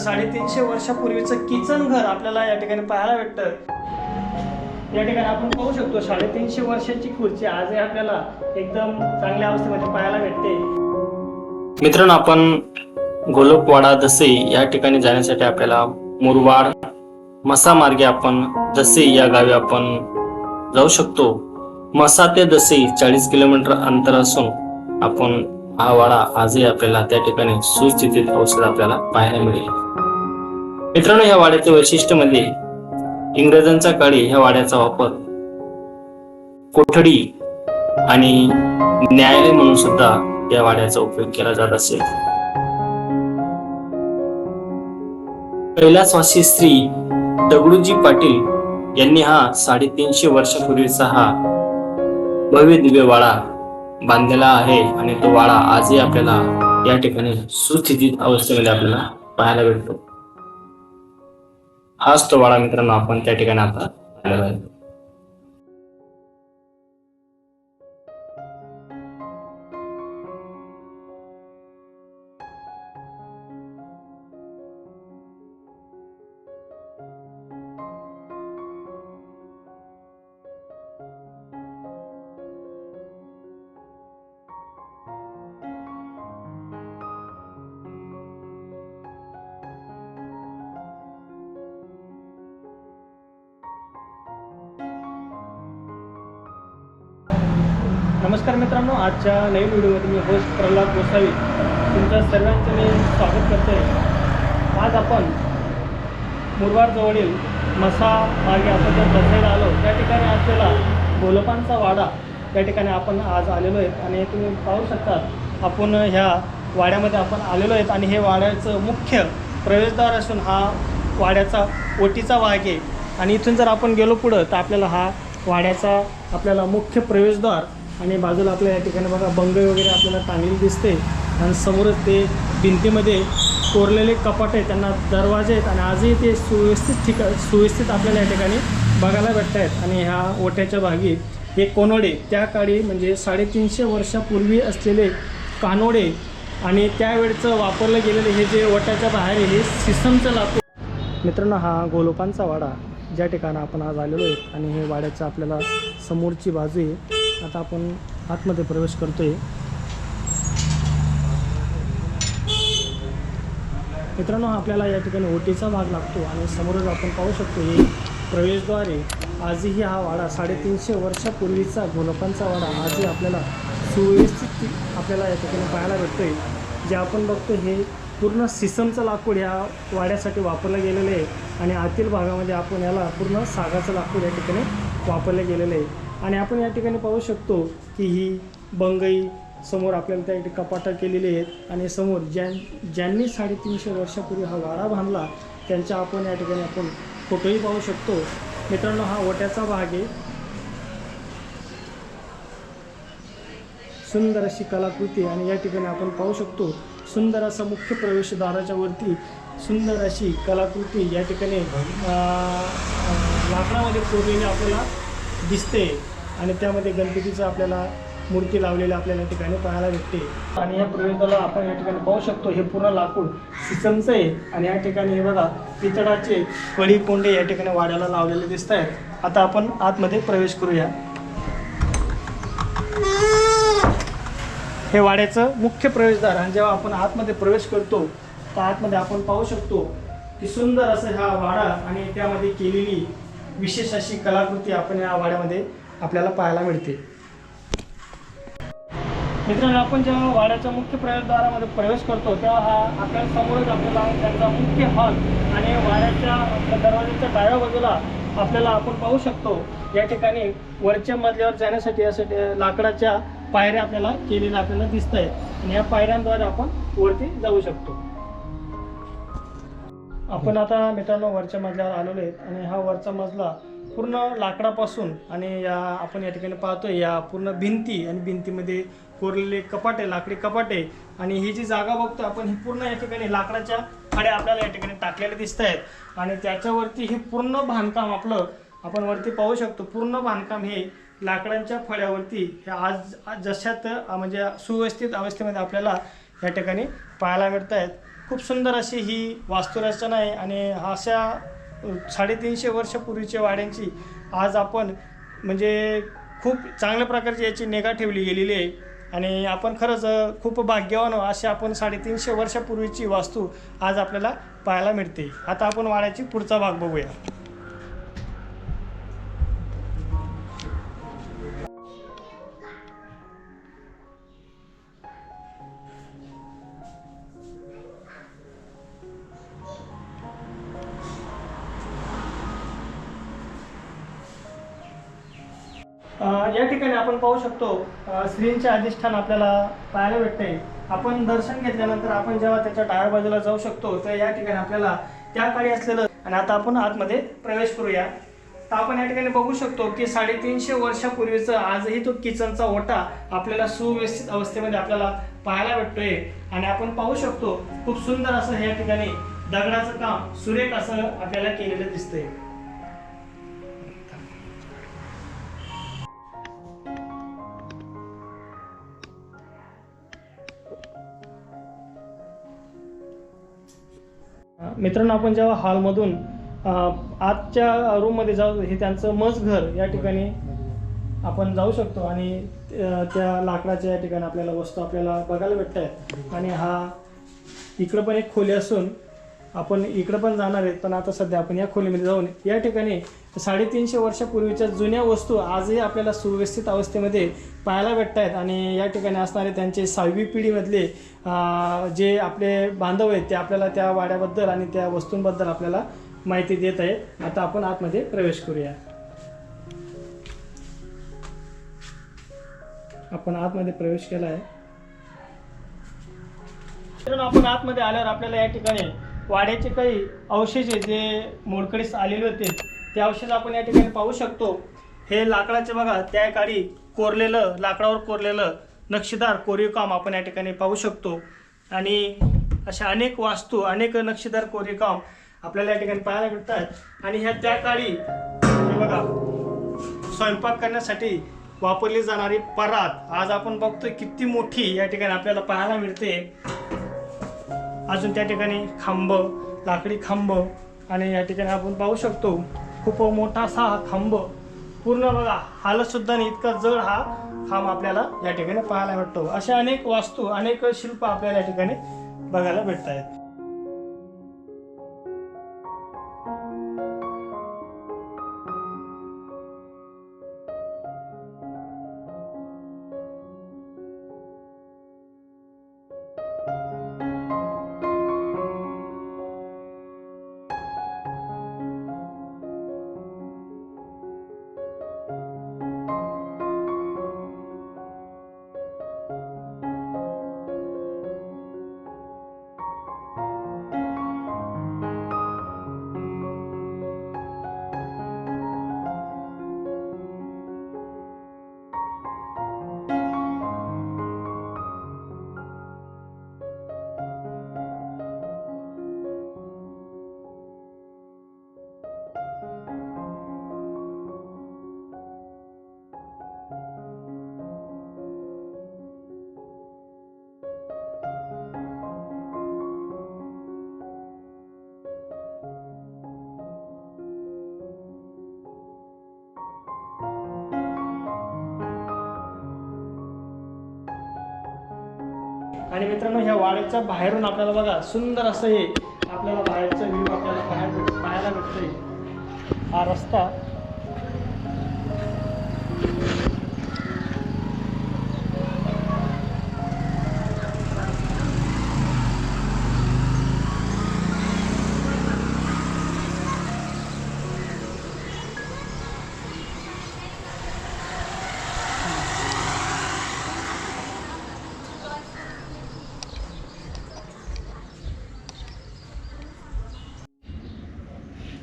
350 वर्षापूर्वीचं किचन घर आपल्याला या ठिकाणी पाहायला भेटतं। या ठिकाणी आपण पाहू शकतो 350 वर्षाची खुर्ची आजही आपल्याला एकदम चांगल्या अवस्थेमध्ये पाहायला भेटते। मित्रांनो, आपण गोलोकवाडा दसई या ठिकाणी जाण्यासाठी आपल्याला मुरबाड मसा मार्गे आपण दसई या गावी आपण जाऊ शकतो। मसा ते दसई 40 किलोमीटर अंतर असून आपण हा वाडा आजही आपल्याला त्या ठिकाणी सुस्थितीत अवस्थेत आपल्याला पाहायला मिळेल। मित्रांनो, या वाड्याचे वैशिष्ट्य म्हणजे इंग्रजांच्या काळी ह्या वाड्याचा वापर कोठडी आणि न्यायालय म्हणून सुद्धा या वाड्याचा उपयोग केला जात असेल। कैलासवासी श्री दगडूजी पाटील यांनी हा 350 वर्षापूर्वीचा हा भव्य दिव्य वाडा बांधलेला आहे आणि तो वाडा आजही आपल्याला या ठिकाणी सुस्थितीत अवस्थेमध्ये आपल्याला पाहायला भेटतो। हाच तो वाडा मित्रांनो आपण त्या ठिकाणी आता पाहिला आहे। नमस्कार मित्रांनो, आजच्या नवीन व्हिडिओमध्ये मी होस्ट प्रल्हाद गोसावी तुमच्या सर्वांचं मी स्वागत करते। आज आपण मुरबाडजवळील मसा मार्गे आपण ज्या दसईला आलो त्या ठिकाणी असलेला गोलोकांचा वाडा त्या ठिकाणी आपण आज आलेलो आहेत आणि तुम्ही पाहू शकता आपण ह्या वाड्यामध्ये आपण आलेलो आहेत आणि हे वाड्याचं मुख्य प्रवेशद्वार असून हा वाड्याचा ओटीचा भाग आहे आणि इथून जर आपण गेलो पुढं तर आपल्याला हा वाड्याचा आपल्याला मुख्य प्रवेशद्वार आणि बाजूला आपल्या या ठिकाणी बघा बंगई वगैरे आपल्याला टांगलेली दिसते आणि समोरच ते भिंतीमध्ये कोरलेले कपाट आहेत, त्यांना दरवाजे आहेत आणि आजही ते सुव्यवस्थित आपल्याला या ठिकाणी बघायला भेटत आहेत। आणि ह्या ओट्याच्या भागी हे कोनोडे त्या काळी म्हणजे 350 वर्षापूर्वी असलेले कानोडे आणि त्यावेळचं वापरलं गेलेले हे जे ओट्याच्या बाहेर हे सिसमचं लाकूड। मित्रांनो, हा गोलोकांचा वाडा ज्या ठिकाणी आपण आज आलेलो आहेत आणि हे वाड्याचं आपल्याला समोरची बाजू आहे। आता आपण आतमध्ये प्रवेश करतोय। मित्रांनो, आपल्याला या ठिकाणी ओटीचा भाग लागतो आणि समोरच आपण पाहू शकतो हे प्रवेशद्वार आहे। आजही हा वाडा 350 वर्षापूर्वीचा गोलोकांचा वाडा आजही आपल्याला सुव्यवस्थित आपल्याला या ठिकाणी पाहायला भेटतोय। जे आपण बघतो हे पूर्ण सिसमचं लाकूड ह्या वाड्यासाठी वापरलं गेलेलं आहे आणि आतील भागामध्ये आपण याला पूर्ण सागाचं लाकूड या ठिकाणी वापरलं गेलेलं आहे। आणि आपण या ठिकाणी पाहू शकतो की ही बंगई समोर आपल्याला त्या ठिकाणी कपाटं केलेली आहेत आणि समोर ज्यांनी 350 वर्षापूर्वी हा वाडा बांधला त्यांच्या आपण या ठिकाणी आपण फोटोही पाहू शकतो। मित्रांनो, हा ओट्याचा भाग आहे। सुंदर अशी कलाकृती आणि या ठिकाणी आपण पाहू शकतो सुंदर असं मुख्य प्रवेशद्वाराच्या वरती सुंदर अशी कलाकृती या ठिकाणी लाकडामध्ये कोरलेली आपल्याला दिसते आणि त्यामध्ये गणपतीचं आपल्याला मूर्ती लावलेली आपल्याला या ठिकाणी पाहायला भेटते। आणि या प्रवेशद्वाराला आपण या ठिकाणी पाहू शकतो हे पूर्ण लाकूड सिसमचं आहे आणि या ठिकाणी हे बघा पितळाचे कळी कोंडे या ठिकाणी वाड्याला लावलेले दिसत आहेत। आता आपण आतमध्ये प्रवेश करूया। हे वाड्याचं मुख्य प्रवेशद्वार आणि जेव्हा आपण आतमध्ये प्रवेश करतो तर आतमध्ये आपण पाहू शकतो की सुंदर असं हा वाडा आणि त्यामध्ये केलेली विशेष अशी कलाकृती आपण या वाड्यामध्ये आपल्याला पाहायला मिळते। मित्रांनो, आपण जेव्हा वाड्याच्या मुख्य प्रवेशद्वारामध्ये प्रवेश करतो तेव्हा हा आपल्या समोरच आपल्याला त्यांचा मुख्य हॉल आणि वाड्याच्या दरवाजाच्या डाव्या बाजूला आपल्याला आपण पाहू शकतो या ठिकाणी वरच्या मजल्यावर जाण्यासाठी यासाठी लाकडाच्या पायऱ्या आपल्याला केलेल्या आपल्याला दिसत आहेत आणि या पायऱ्यांद्वारे आपण वरती जाऊ शकतो। आपण आता मित्रांनो वरच्या मजल्यावर आलेलो आहेत आणि हा वरचा मजला पूर्ण लाकडापासून आणि या आपण या ठिकाणी पाहतोय या पूर्ण भिंती आणि भिंतीमध्ये कोरलेले कपाटे लाकडी कपाटे आणि ही जी जागा बघतो आपण ही पूर्ण या ठिकाणी लाकडाच्या खड्या आपल्याला या ठिकाणी टाकलेल्या दिसत आहेत आणि त्याच्यावरती हे पूर्ण बांधकाम आपलं आपण वरती पाहू शकतो। पूर्ण बांधकाम हे लाकडांच्या फळ्यावरती हे आज जशात म्हणजे सुव्यवस्थित अवस्थेमध्ये आपल्याला या ठिकाणी पाहायला मिळत आहेत। खूप सुंदर अशी ही वास्तुरचना आहे आणि अशा 350 वर्षापूर्वीच्या वाड्यांची आज आपण म्हणजे खूप चांगल्या प्रकारची याची निगा ठेवली गेलेली आहे आणि आपण खरंच खूप भाग्यवान अशी आपण 350 वर्षापूर्वीची वास्तू आज आपल्याला पाहायला मिळते. आता आपण वाड्याची पुढचा भाग बघूया. या ठिकाणी आपण पाहू शकतो श्रींचे अधिष्ठान आपल्याला पाहायला भेटते. आपण दर्शन घेतल्यानंतर आपण जेव्हा त्याच्या डाव्या बाजूला जाऊ शकतो तर या ठिकाणी आपल्याला त्या काळी असलेलं आणि आता आपण आतमध्ये प्रवेश करूया. तर आपण या ठिकाणी बघू शकतो की 350 वर्षापूर्वीचं आजही तो किचनचा ओटा आपल्याला सुव्यवस्थित अवस्थेमध्ये आपल्याला पाहायला भेटतोय आणि आपण पाहू शकतो खूप सुंदर असं या ठिकाणी दगडाचं काम सुरेख असं आपल्याला केलेलं दिसतंय. मित्रांनो, आपण जेव्हा हॉलमधून आजच्या रूममध्ये जाऊ, हे त्यांचं मजघर या ठिकाणी आपण जाऊ शकतो आणि त्या लाकडाच्या या ठिकाणी आपल्याला वस्तू आपल्याला बघायला भेटत आहेत. आणि हा इकडं पण एक खोली असून आपण इकडं पण जाणार आहेत, पण आता सध्या आपण या खोलीमध्ये जाऊन या ठिकाणी 350 वर्षापूर्वीच्या जुन्या वस्तू आजही आपल्याला सुव्यवस्थित अवस्थेमध्ये पाहायला भेटत आहेत. आणि या ठिकाणी असणारे त्यांचे 6वी पिढीमधले जे आपले बांधव आहेत ते आपल्याला त्या वाड्याबद्दल आणि त्या वस्तूंबद्दल आपल्याला माहिती देत आहेत. आता आपण आतमध्ये प्रवेश करूया. आपण आतमध्ये प्रवेश केला आहे. आपण आतमध्ये आल्यावर आपल्याला या ठिकाणी वाड्याचे काही अवशेष आहेत जे मोडकळीस आलेले होते ते अवशेष आपण या ठिकाणी पाहू शकतो. हे लाकडाचे बघा त्या काळी कोरलेलं, लाकडावर कोरलेलं नक्षीदार कोरीव काम आपण या ठिकाणी पाहू शकतो. आणि अशा अनेक वास्तू, अनेक नक्षीदार कोरीव काम आपल्याला या ठिकाणी पाहायला मिळतात. आणि ह्या त्या काळी हे बघा स्वयंपाक करण्यासाठी वापरली जाणारी परात आज आपण बघतोय किती मोठी या ठिकाणी आपल्याला पाहायला मिळते. अजून त्या ठिकाणी खांब, लाकडी खांब आणि या ठिकाणी आपण पाहू शकतो खूप मोठा असा हा खांब पूर्ण बघा हालत सुद्धा नाही, इतका जड हा खांब आपल्याला या ठिकाणी पाहायला भेटतो. अशा अनेक वास्तू, अनेक शिल्प आपल्याला या ठिकाणी बघायला भेटत आहेत. आणि मित्रांनो, ह्या वाड्याच्या बाहेरून आपल्याला बघा सुंदर असं हे आपल्याला बाहेरचं व्ह्यू आपल्याला पाहायला भेटतोय. हा रस्ता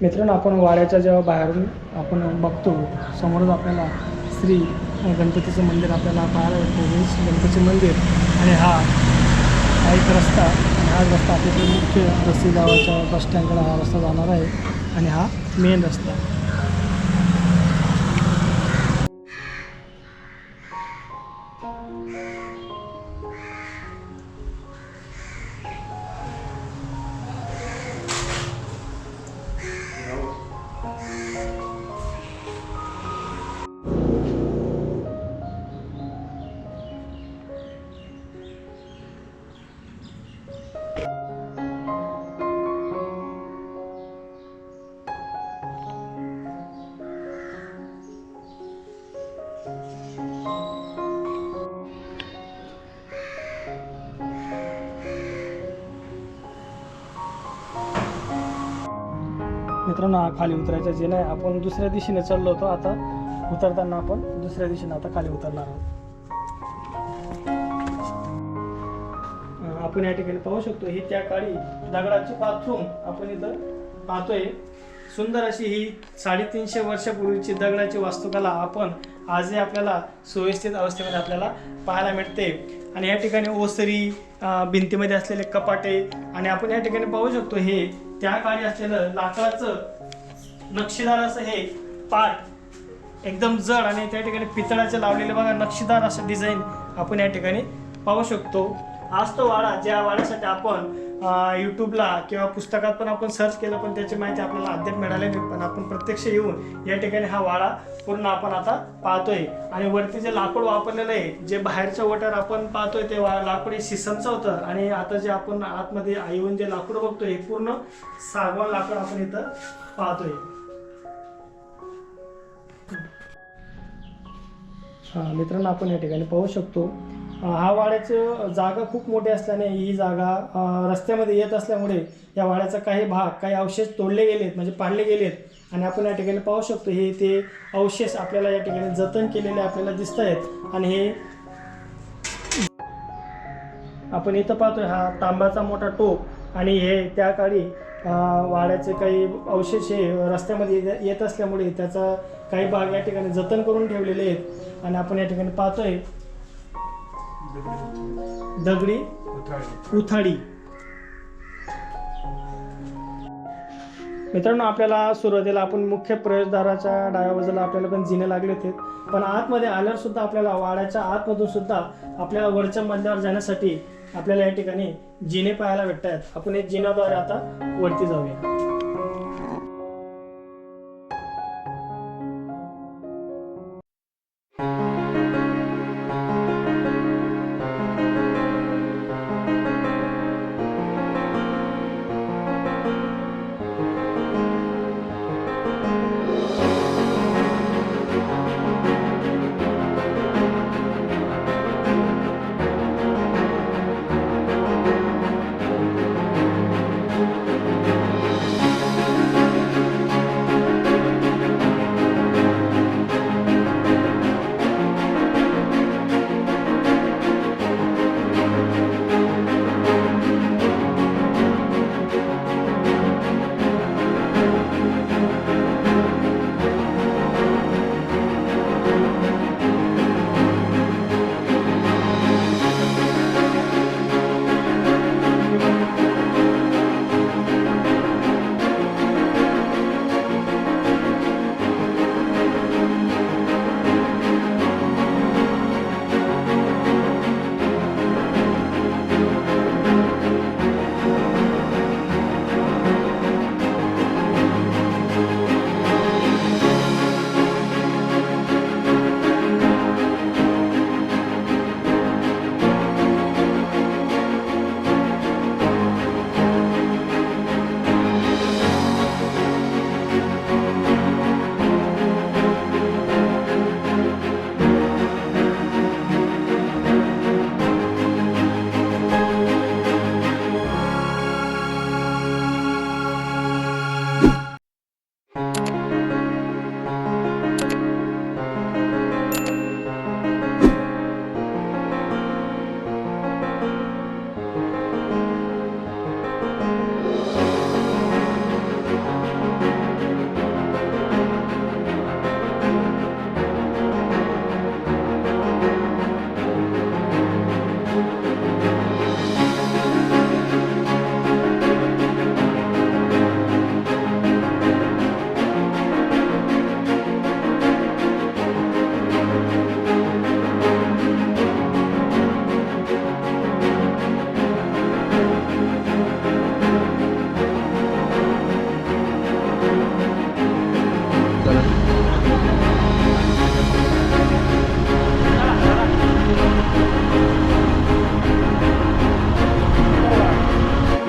मित्रांनो, आपण वाड्याच्या जेव्हा बाहेरून आपण बघतो समोरच आपल्याला श्री गणपतीचं मंदिर आपल्याला पाहायला भेटतो. हे गणपतीचं मंदिर आणि हा एक रस्ता, आणि हा रस्ता आपल्याकडे मुख्य रस्ते गावाच्या बस स्टँडकडे हा रस्ता जाणार आहे आणि हा मेन रस्ता. मित्रांनो, हा खाली उतरायचा जिना आहे. आपण दुसऱ्या दिशेने चाललो होतो, आता उतरताना आपण दुसऱ्या दिशेने आता खाली उतरणार आहोत. आपण या ठिकाणी पाहू शकतो, ही त्या काळी दगडाची बाथरूम आपण इथं पाहतोय. सुंदर अशी ही 350 वर्षापूर्वीची दगडाची वास्तुकला आपण आजही आपल्याला सुव्यवस्थित अवस्थेमध्ये आपल्याला पाहायला मिळते. आणि या ठिकाणी ओसरी, भिंतीमध्ये असलेले कपाटे, आणि आपण या ठिकाणी पाहू शकतो हे त्या काळी असलेलं लाकडाचं नक्षीदार असं हे पाट एकदम जड, आणि त्या ठिकाणी पितळाचे लावलेले बघा नक्षीदार असं डिझाईन आपण या ठिकाणी पाहू शकतो. आज तो वाडा, ज्या वाड्यासाठी आपण यूट्यूबला किंवा पुस्तकात पण आपण सर्च केलं पण त्याची माहिती आपल्याला अद्याप मिळाली नाही, पण आपण प्रत्यक्ष येऊन या ठिकाणी हा वाडा पूर्ण आपण आता पाहतोय. आणि वरती जे लाकूड वापरलेलं आहे, जे बाहेरच्या ओट्यावर आपण पाहतोय ते लाकूड हे शिसमचं होतं, आणि आता जे आपण आतमध्ये येऊन जे लाकूड बघतोय हे पूर्ण सागवान लाकूड आपण इथं पाहतोय. मित्रांनो, आपण या ठिकाणी पाहू शकतो हा वाड्याची जागा खूप मोठी असल्याने ही जागा रस्त्यामध्ये येत असल्यामुळे या वाड्याचा काही भाग, काही अवशेष तोडले गेलेत, म्हणजे पाडले गेलेत. आणि आपण या ठिकाणी पाहू शकतो हे ते अवशेष आपल्याला या ठिकाणी जतन केलेले आपल्याला दिसत आहेत. आणि हे आपण इथं पाहतोय हा तांब्याचा मोठा टोप, आणि हे त्या काळी वाड्याचे काही अवशेष हे रस्त्यामध्ये येत असल्यामुळे त्याचा काही भाग या ठिकाणी जतन करून ठेवलेले आहेत. आणि आपण या ठिकाणी पाहतोय दगडी उथाडी. मित्रांनो, आपल्याला सुरुवातीला आपण मुख्य प्रवेशद्वाराच्या डाव्या बाजूला आपल्याला पण जिने लागले होते, पण आतमध्ये आल्यावर सुद्धा आपल्याला वाड्याच्या आतमधून सुद्धा आपल्याला वरच्या मजल्यावर जाण्यासाठी आपल्याला या ठिकाणी जिने पाहायला भेटत आहेत. आपण एक जिन्याद्वारे आता वरती जाऊया.